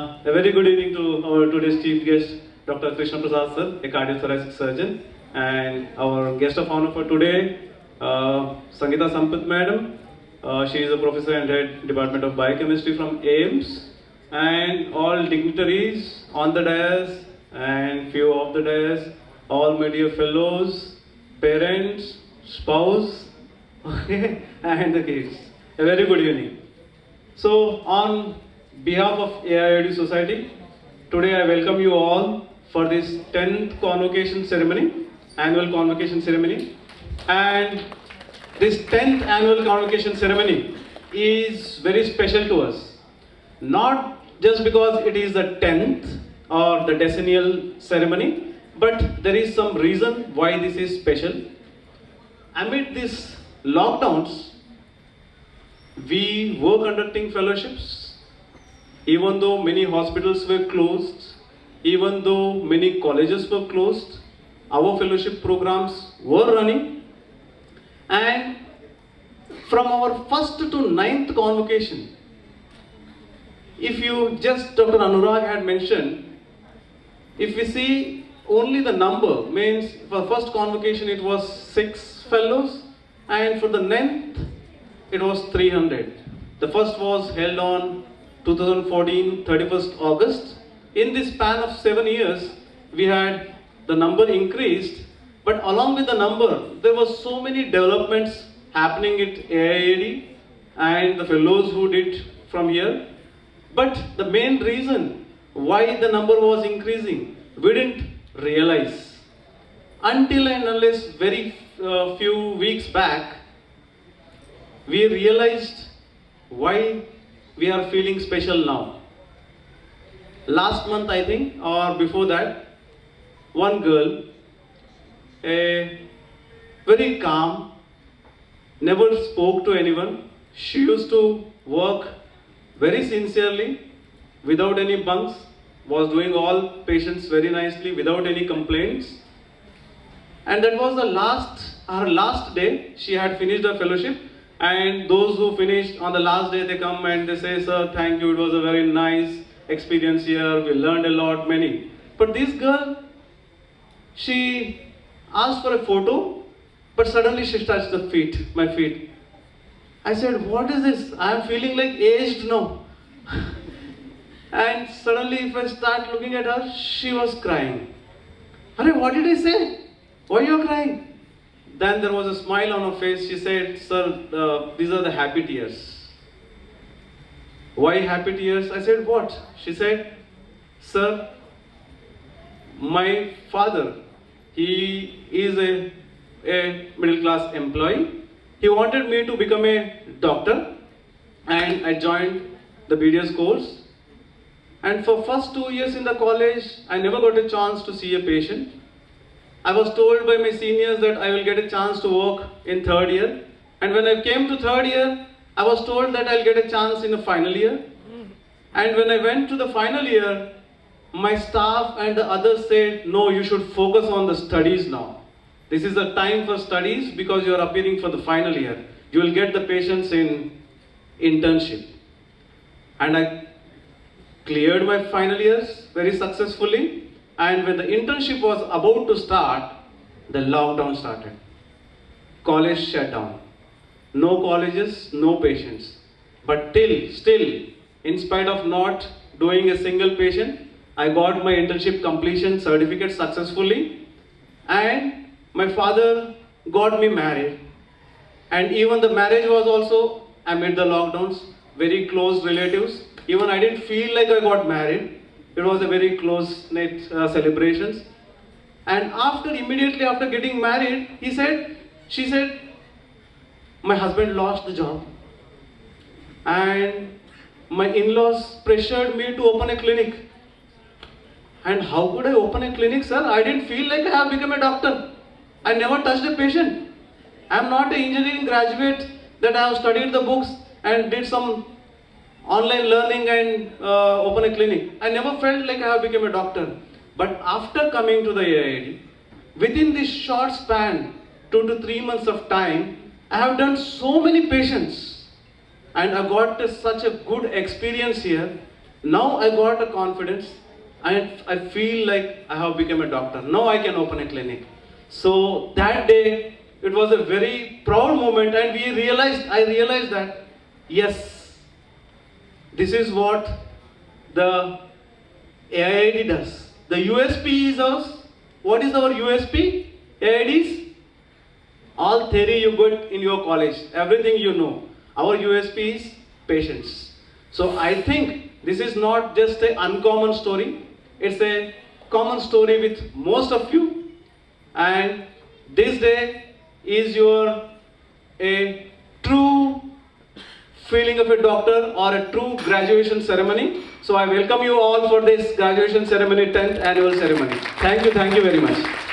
A very good evening to our today's chief guest, Dr. Krishna Prasad sir, a cardiothoracic surgeon, and our guest of honor for today, Sangeeta Sampath madam. She is a professor and head Department of Biochemistry from AIMS, and all dignitaries on the dais and few off the dais, all my dear fellows, parents, spouse, okay, and the kids. A very good evening. So, on behalf of AIOD Society, today I welcome you all for this 10th convocation ceremony, annual convocation ceremony. And this 10th annual convocation ceremony is very special to us. Not just because it is the 10th or the decennial ceremony, but there is some reason why this is special. Amid these lockdowns, we were conducting fellowships, even though many hospitals were closed, even though many colleges were closed, our fellowship programs were running. And from our first to ninth convocation, if you just, Dr. Anurag had mentioned, if we see only the number, means for first convocation it was 6 fellows, and for the ninth it was 300. The first was held on 2014, 31st August. In this span of 7 years, we had the number increased, but along with the number, there were so many developments happening at AIAD and the fellows who did from here. But the main reason why the number was increasing, we didn't realize. Until and unless very few weeks back, we realized why we are feeling special now. Last month, I think, or before that, one girl, a very calm, never spoke to anyone. She used to work very sincerely, without any bunks, was doing all patients very nicely, without any complaints. And that was her last day. She had finished her fellowship. And those who finished on the last day, they come and they say, sir, thank you, it was a very nice experience here, we learned a lot, many. But this girl, she asked for a photo, but suddenly she touched my feet. I said, what is this? I am feeling like aged now. And suddenly if I start looking at her, she was crying. Arey, what did I say? Why are you crying? Then there was a smile on her face. She said, sir, these are the happy tears. Why happy tears? I said, what? She said, sir, my father, he is a middle class employee. He wanted me to become a doctor, and I joined the BDS course. And for first 2 years in the college, I never got a chance to see a patient. I was told by my seniors that I will get a chance to work in 3rd year. And when I came to 3rd year, I was told that I'll get a chance in the final year. And when I went to the final year, my staff and the others said, no, you should focus on the studies now. This is the time for studies because you are appearing for the final year. You will get the patients in internship. And I cleared my final years very successfully. And when the internship was about to start, the lockdown started. College shut down. No colleges, no patients. But still, in spite of not doing a single patient, I got my internship completion certificate successfully. And my father got me married. And even the marriage was also amid the lockdowns, very close relatives. Even I didn't feel like I got married. It was a very close-knit celebrations. And immediately after getting married, she said, my husband lost the job. And my in-laws pressured me to open a clinic. And how could I open a clinic, sir? I didn't feel like I have become a doctor. I never touched a patient. I am not an engineering graduate that I have studied the books and did some online learning and open a clinic. I never felt like I have become a doctor. But after coming to the AID, within this short span, 2 to 3 months of time, I have done so many patients. And I got such a good experience here Now I got a confidence and I feel like I have become a doctor. Now I can open a clinic. So that day, it was a very proud moment, and I realized that, yes, this is what the AIID does. The USP is ours. What is our USP? AIIDs? All theory you got in your college, everything you know. Our USP is patience. So I think this is not just an uncommon story, it's a common story with most of you. And this day is your a true feeling of a doctor or a true graduation ceremony. So I welcome you all for this graduation ceremony, 10th annual ceremony. Thank you very much.